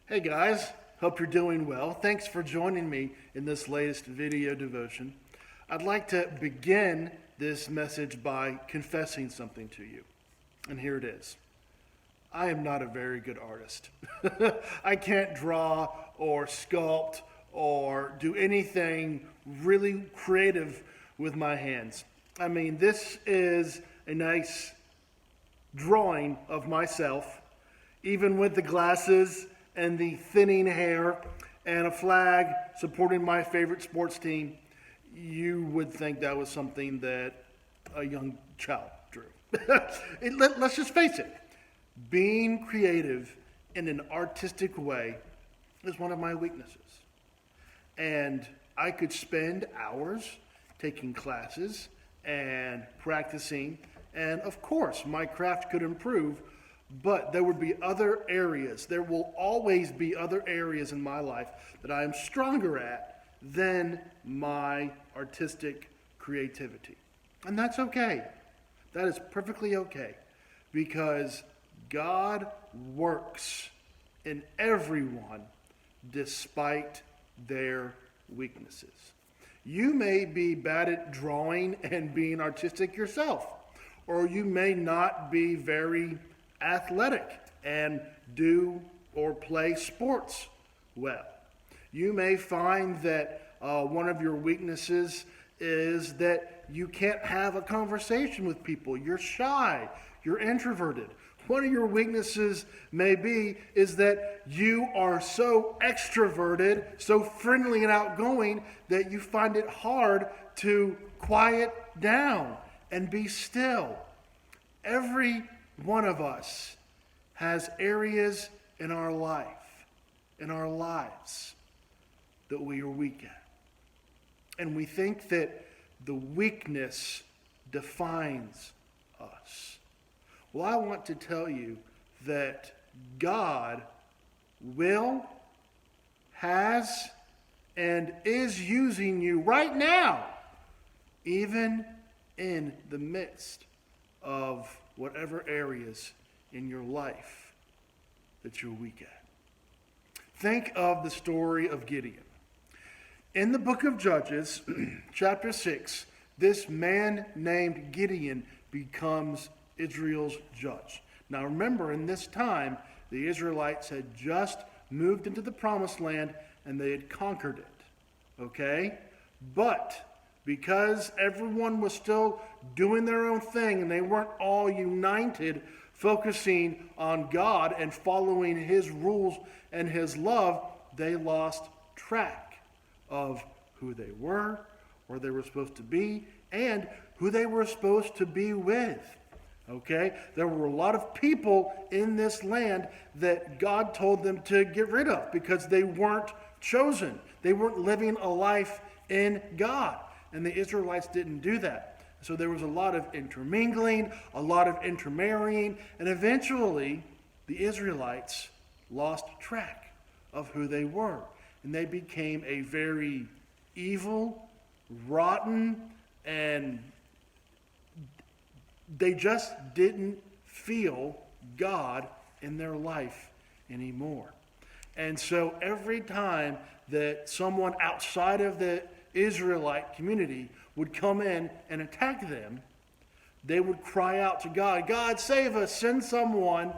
Hey guys, hope you're doing well. Thanks for joining me in this latest video devotion. I'd like to begin this message by confessing something to you. And here it is. I am not a very good artist. I can't draw or sculpt or do anything really creative with my hands. I mean, this is a nice drawing of myself, even with the glasses and the thinning hair and a flag supporting my favorite sports team. You would think that was something that a young child drew. Let's just face it. Being creative in an artistic way is one of my weaknesses. And I could spend hours taking classes and practicing, and of course my craft could improve, but there would be other areas. There will always be other areas in my life that I am stronger at than my artistic creativity. And that's okay. That is perfectly okay, because God works in everyone despite their weaknesses. You may be bad at drawing and being artistic yourself, or you may not be very athletic and do or play sports well. You may find that one of your weaknesses is that you can't have a conversation with people. You're shy. You're introverted. One of your weaknesses may be is that you are so extroverted, so friendly and outgoing that you find it hard to quiet down and be still. Every one of us has areas in our life, in our lives, that we are weak at. And we think that the weakness defines us. Well, I want to tell you that God has, and is using you right now, even in the midst of whatever areas in your life that you're weak at. Think of the story of Gideon. In the book of Judges, chapter 6, this man named Gideon becomes Israel's judge. Now remember, in this time, the Israelites had just moved into the promised land and they had conquered it. Okay? But because everyone was still doing their own thing and they weren't all united, focusing on God and following His rules and His love, they lost track of who they were, where they were supposed to be, and who they were supposed to be with. Okay? There were a lot of people in this land that God told them to get rid of because they weren't chosen. They weren't living a life in God. And the Israelites didn't do that. So there was a lot of intermingling, a lot of intermarrying, and eventually the Israelites lost track of who they were. And they became a very evil, rotten, and they just didn't feel God in their life anymore. And so every time that someone outside of the Israelite community would come in and attack them, they would cry out to God, God, save us, send someone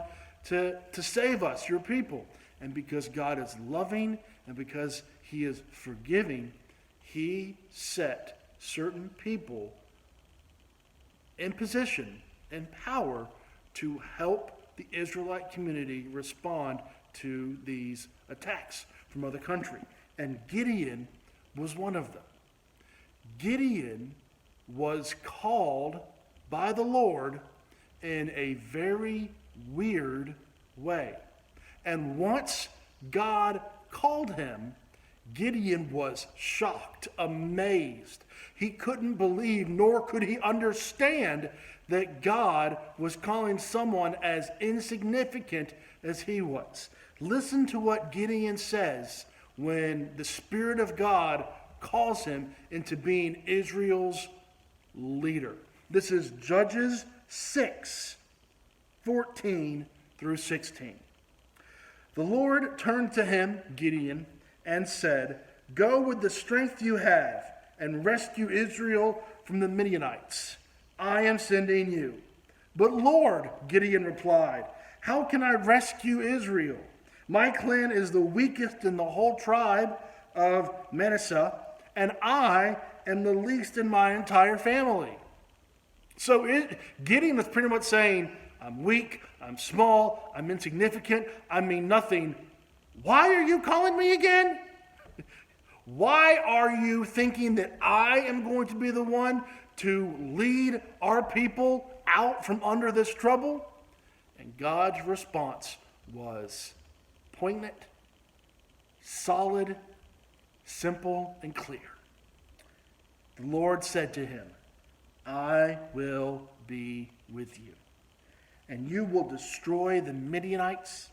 to save us, your people. And because God is loving and because He is forgiving, He set certain people in position and power to help the Israelite community respond to these attacks from other countries. And Gideon was one of them. Gideon was called by the Lord in a very weird way. And once God called him, Gideon was shocked, amazed. He couldn't believe, nor could he understand that God was calling someone as insignificant as he was. Listen to what Gideon says when the Spirit of God calls him into being Israel's leader. This is Judges 6, 14 through 16. The Lord turned to him, Gideon, and said, "Go with the strength you have and rescue Israel from the Midianites. I am sending you." "But Lord," Gideon replied, "how can I rescue Israel? My clan is the weakest in the whole tribe of Manasseh, and I am the least in my entire family." So Gideon was pretty much saying, I'm weak, I'm small, I'm insignificant, I mean nothing. Why are you calling me again? Why are you thinking that I am going to be the one to lead our people out from under this trouble? And God's response was poignant, solid, simple, and clear. The Lord said to him, "I will be with you, and you will destroy the Midianites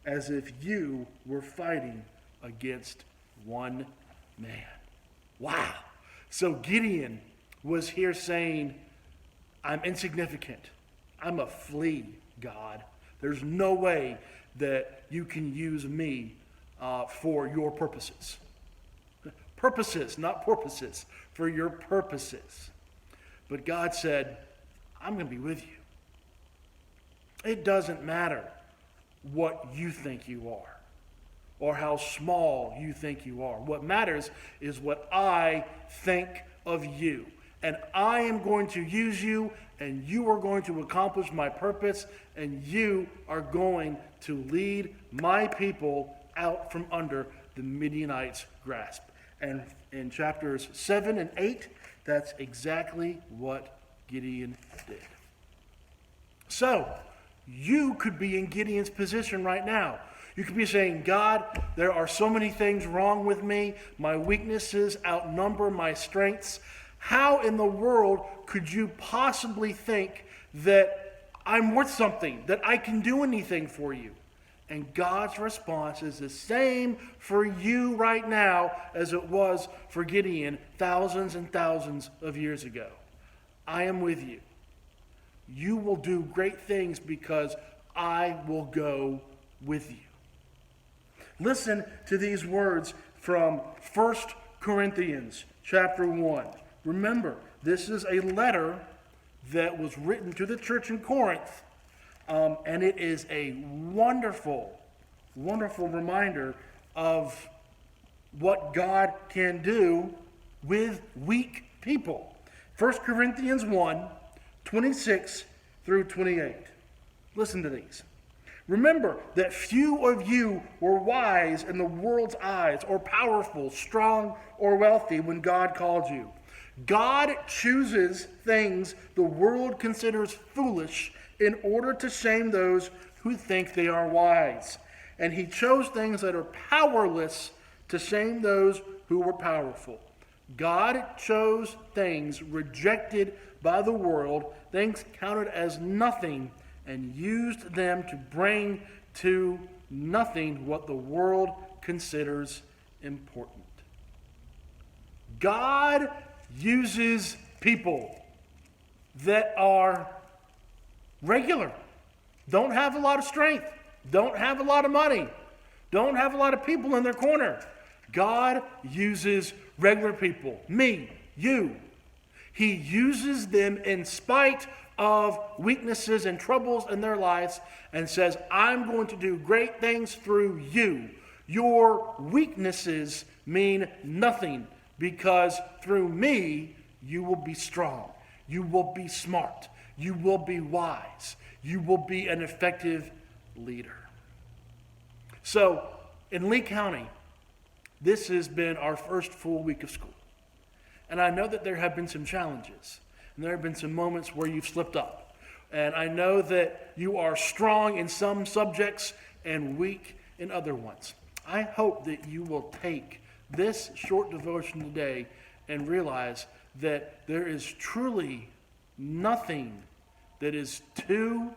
as if you were fighting against one man." Wow. So Gideon was here saying, I'm insignificant. I'm a flea, God. There's no way that you can use me for your purposes. Purposes, not porpoises, for your purposes. But God said, I'm going to be with you. It doesn't matter what you think you are or how small you think you are. What matters is what I think of you. And I am going to use you, and you are going to accomplish my purpose, and you are going to lead my people out from under the Midianites' grasp. And in chapters 7 and 8, that's exactly what Gideon did. So, you could be in Gideon's position right now. You could be saying, God, there are so many things wrong with me. My weaknesses outnumber my strengths. How in the world could you possibly think that I'm worth something, that I can do anything for you? And God's response is the same for you right now as it was for Gideon thousands and thousands of years ago. I am with you. You will do great things because I will go with you. Listen to these words from 1 Corinthians chapter 1. Remember, this is a letter that was written to the church in Corinth, and it is a wonderful, wonderful reminder of what God can do with weak people. 1 Corinthians 1, 26 through 28. Listen to these. Remember that few of you were wise in the world's eyes, or powerful, strong, or wealthy when God called you. God chooses things the world considers foolish in order to shame those who think they are wise. And he chose things that are powerless to shame those who were powerful. God chose things rejected by the world, things counted as nothing, and used them to bring to nothing what the world considers important. God uses people that are regular, don't have a lot of strength, don't have a lot of money, don't have a lot of people in their corner. God uses regular people, me, you. He uses them in spite of weaknesses and troubles in their lives and says, I'm going to do great things through you. Your weaknesses mean nothing because through me, you will be strong. You will be smart. You will be wise. You will be an effective leader. So, in Lee County, this has been our first full week of school. And I know that there have been some challenges. And there have been some moments where you've slipped up. And I know that you are strong in some subjects and weak in other ones. I hope that you will take this short devotion today and realize that there is truly nothing that is too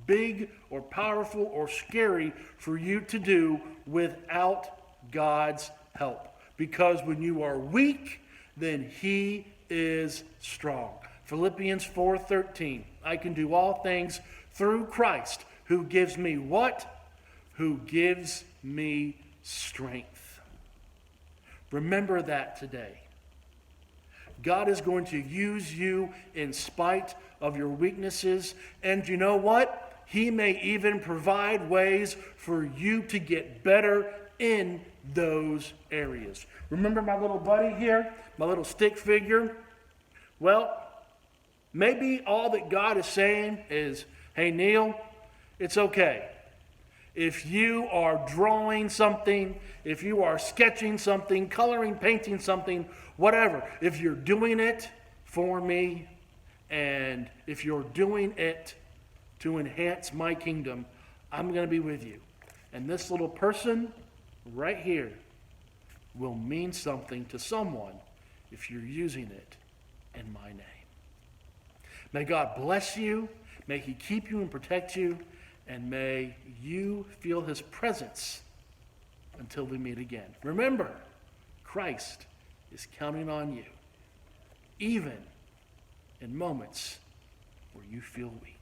big or powerful or scary for you to do without God's help. Because when you are weak, then He is strong. Philippians 4:13, I can do all things through Christ who gives me what? Who gives me strength. Remember that today. God is going to use you in spite of your weaknesses. And you know what? He may even provide ways for you to get better in those areas. Remember my little buddy here? My little stick figure? Well, maybe all that God is saying is, hey, Neil, it's okay. If you are drawing something, if you are sketching something, coloring, painting something, whatever, if you're doing it for me, and if you're doing it to enhance my kingdom, I'm going to be with you. And this little person right here will mean something to someone if you're using it in my name. May God bless you. May he keep you and protect you. And may you feel his presence until we meet again. Remember, Christ is counting on you, even in moments where you feel weak.